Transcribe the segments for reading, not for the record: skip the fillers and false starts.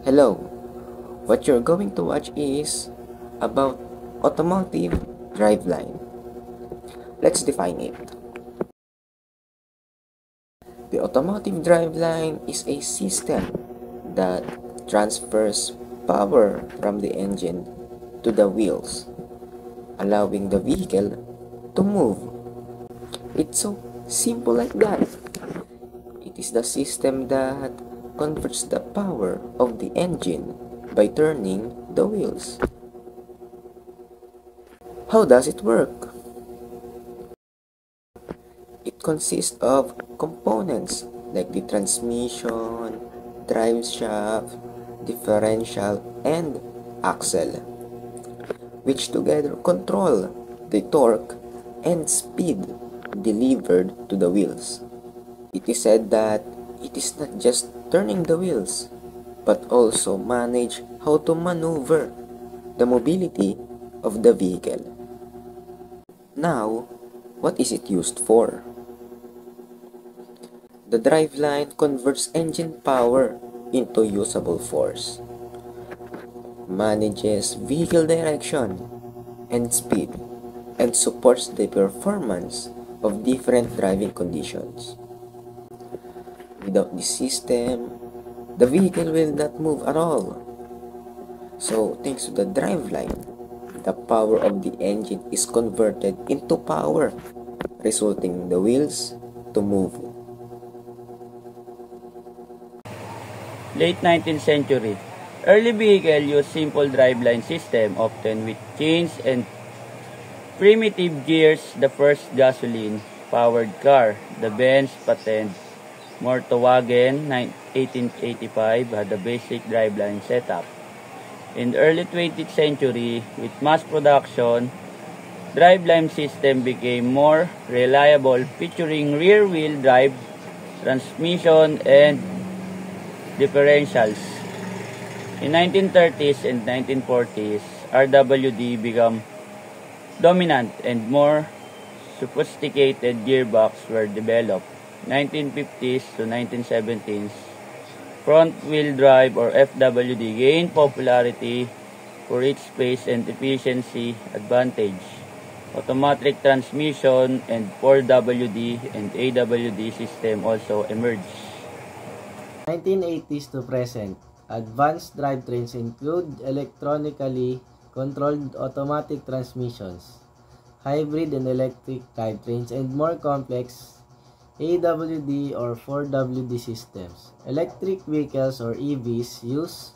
Hello, what you're going to watch is about automotive driveline. Let's define it. The automotive driveline is a system that transfers power from the engine to the wheels, allowing the vehicle to move. It's so simple like that. It is the system that converts the power of the engine by turning the wheels. How does it work? It consists of components like the transmission, drive shaft, differential, and axle, which together control the torque and speed delivered to the wheels. It is said that it is not just turning the wheels, but also manage how to maneuver the mobility of the vehicle. Now, what is it used for? The driveline converts engine power into usable force, manages vehicle direction and speed, and supports the performance of different driving conditions. Without this system, the vehicle will not move at all. So, thanks to the driveline, the power of the engine is converted into power, resulting in the wheels to move. Late 19th century. Early vehicle used simple driveline system, often with chains and primitive gears. The first gasoline-powered car, the Benz patent Motorwagen 1885, had a basic driveline setup. In the early 20th century, with mass production, driveline system became more reliable, featuring rear-wheel drive, transmission, and differentials. In 1930s and 1940s, RWD became dominant and more sophisticated gearbox were developed. 1950s to 1970s, front-wheel drive or FWD gained popularity for its space and efficiency advantage. Automatic transmission and 4WD and AWD system also emerged. 1980s to present, advanced drivetrains include electronically controlled automatic transmissions, hybrid and electric drivetrains, and more complex AWD or 4WD systems. Electric vehicles or EVs use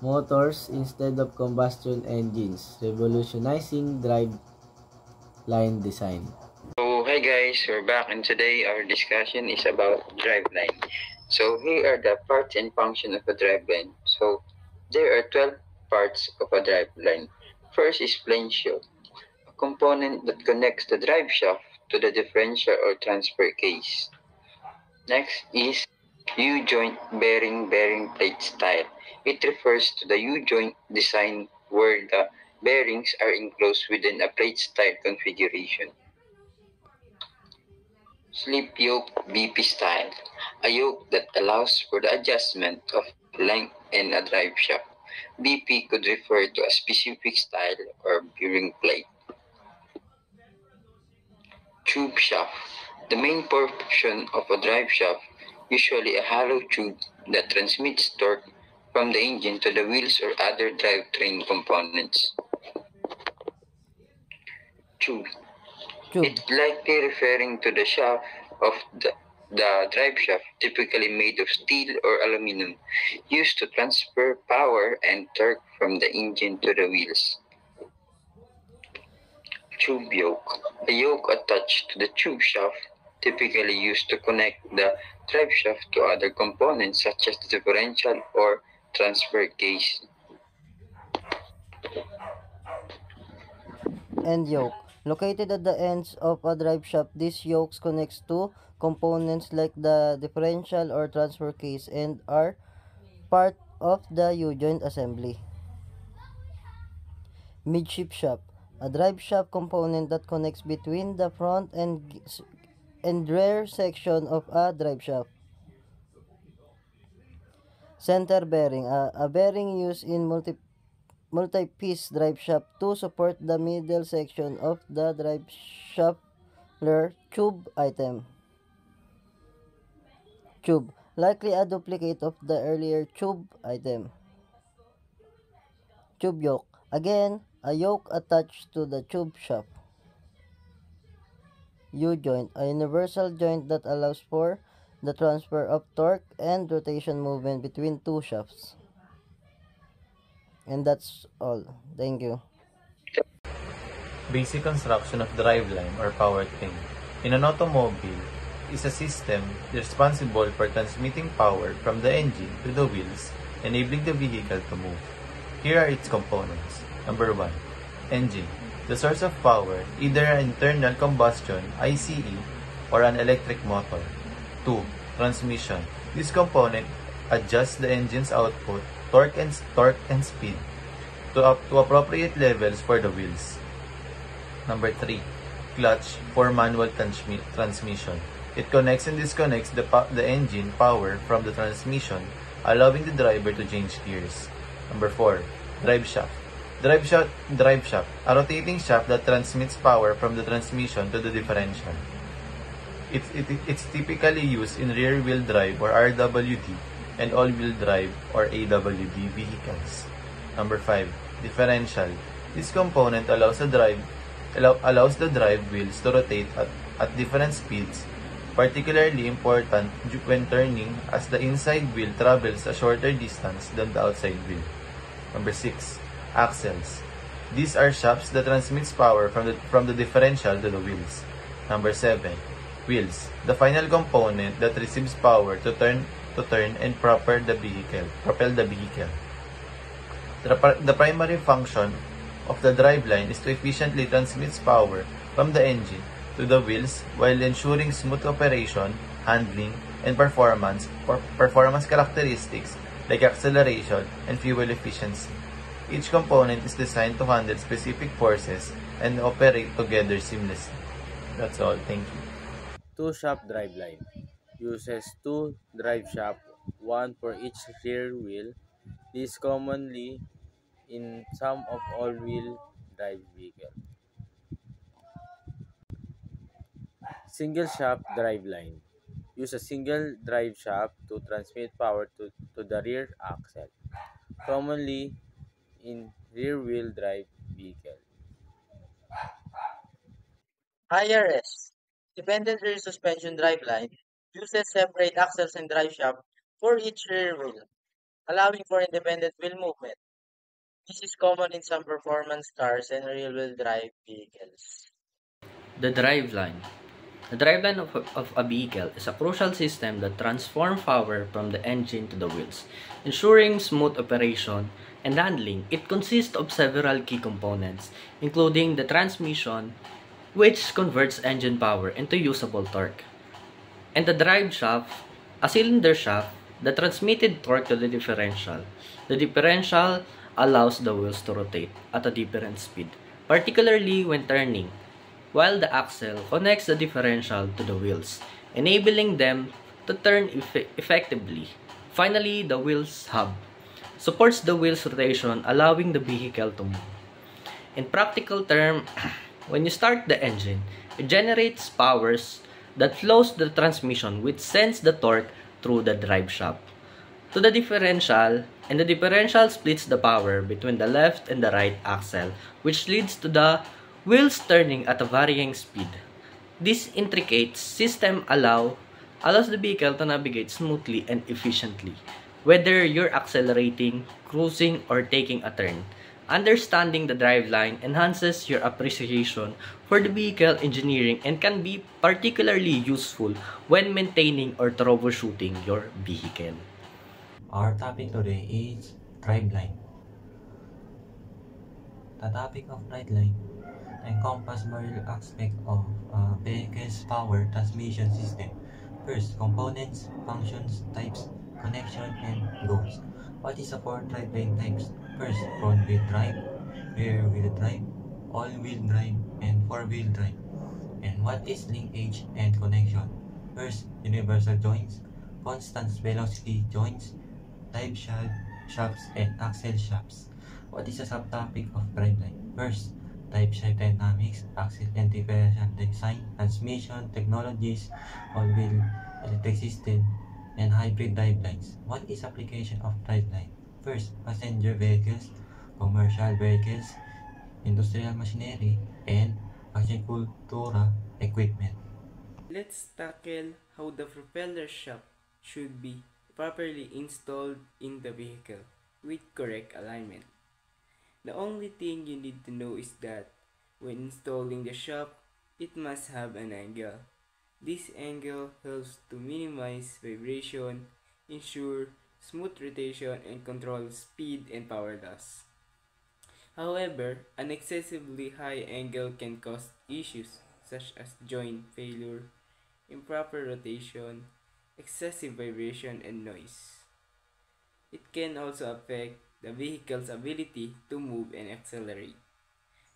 motors instead of combustion engines, revolutionizing driveline design. So, hi guys, we're back and today our discussion is about driveline. So, here are the parts and function of a driveline. So, there are 12 parts of a driveline. First is plane shield, a component that connects the drive shaft to the differential or transfer case. Next is U-joint bearing plate style. It refers to the U-joint design where the bearings are enclosed within a plate style configuration. Slip yoke BP style, a yoke that allows for the adjustment of length in a drive shaft. BP could refer to a specific style or bearing plate. Tube shaft, the main portion of a drive shaft, usually a hollow tube that transmits torque from the engine to the wheels or other drivetrain components. Tube. It's likely referring to the shaft of the drive shaft, typically made of steel or aluminum, used to transfer power and torque from the engine to the wheels. Tube yoke, a yoke attached to the tube shaft, typically used to connect the drive shaft to other components such as the differential or transfer case. End yoke. Located at the ends of a drive shaft, these yokes connects to components like the differential or transfer case and are part of the U-joint assembly. Midship shaft, a drive shaft component that connects between the front and rear section of a drive shaft. Center bearing, a bearing used in multi-piece drive shaft to support the middle section of the drive shaft tube item. Tube, likely a duplicate of the earlier tube item. Tube yoke, again, a yoke attached to the tube shaft. U-joint, a universal joint that allows for the transfer of torque and rotation movement between two shafts. And that's all. Thank you. Basic construction of driveline or powertrain. In an automobile, is a system responsible for transmitting power from the engine to the wheels, enabling the vehicle to move. Here are its components. Number 1. Engine. The source of power, either an internal combustion (ICE) or an electric motor. 2. Transmission. This component adjusts the engine's output, torque and speed to appropriate levels for the wheels. Number 3. Clutch for manual transmission. It connects and disconnects the engine power from the transmission, allowing the driver to change gears. Number 4. Drive shaft. Drive shaft, a rotating shaft that transmits power from the transmission to the differential. It's typically used in rear-wheel drive or RWD and all-wheel drive or AWD vehicles. Number 5. Differential. This component allows the drive wheels to rotate at different speeds, particularly important when turning as the inside wheel travels a shorter distance than the outside wheel. Number 6. Axles. These are shafts that transmits power from the differential to the wheels. Number 7. Wheels. The final component that receives power to turn and propel the vehicle. The primary function of the driveline is to efficiently transmit power from the engine to the wheels while ensuring smooth operation, handling, and performance characteristics like acceleration and fuel efficiency. Each component is designed to handle specific forces and operate together seamlessly. That's all. Thank you. Two-shaft driveline uses two drive shafts, one for each rear wheel. This is commonly in some of all-wheel drive vehicles. Single shaft driveline use a single drive shaft to transmit power to the rear axle, commonly in rear-wheel drive vehicles. IRS, Dependent Rear Suspension Driveline, uses separate axles and drive shaft for each rear wheel, allowing for independent wheel movement. This is common in some performance cars and rear-wheel drive vehicles. The driveline. The driveline of a vehicle is a crucial system that transforms power from the engine to the wheels, ensuring smooth operation and handling. It consists of several key components, including the transmission, which converts engine power into usable torque, and the drive shaft, a cylinder shaft that transmitted torque to the differential. The differential allows the wheels to rotate at a different speed, particularly when turning, while the axle connects the differential to the wheels, enabling them to turn effectively. Finally, the wheels hub supports the wheel's rotation, allowing the vehicle to move. In practical terms, when you start the engine, it generates powers that flows the transmission, which sends the torque through the drive shaft to the differential, and the differential splits the power between the left and the right axle, which leads to the wheels turning at a varying speed. This intricate system allows the vehicle to navigate smoothly and efficiently, whether you're accelerating, cruising, or taking a turn. Understanding the driveline enhances your appreciation for the vehicle engineering and can be particularly useful when maintaining or troubleshooting your vehicle. Our topic today is driveline. The topic of driveline encompasses various aspects of a vehicle's power transmission system. First, components, functions, types, connection, and goals. What is the four driveline types? First, front-wheel drive, rear-wheel drive, all-wheel drive, and four-wheel drive. And what is linkage and connection? First, universal joints, constant velocity joints, shafts, and axle shafts. What is a subtopic of driveline? First, type shaft dynamics, axle and differential design, transmission technologies, all-wheel electric system, and hybrid drivelines. What is application of driveline? First, passenger vehicles, commercial vehicles, industrial machinery, and agricultural equipment. Let's tackle how the propeller shaft should be properly installed in the vehicle with correct alignment. The only thing you need to know is that when installing the shaft, it must have an angle. This angle helps to minimize vibration, ensure smooth rotation, and control speed and power loss. However, an excessively high angle can cause issues such as joint failure, improper rotation, excessive vibration, and noise. It can also affect the vehicle's ability to move and accelerate.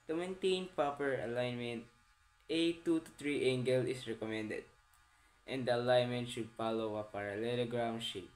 To maintain proper alignment, a 2 to 3 angle is recommended, and the alignment should follow a parallelogram shape.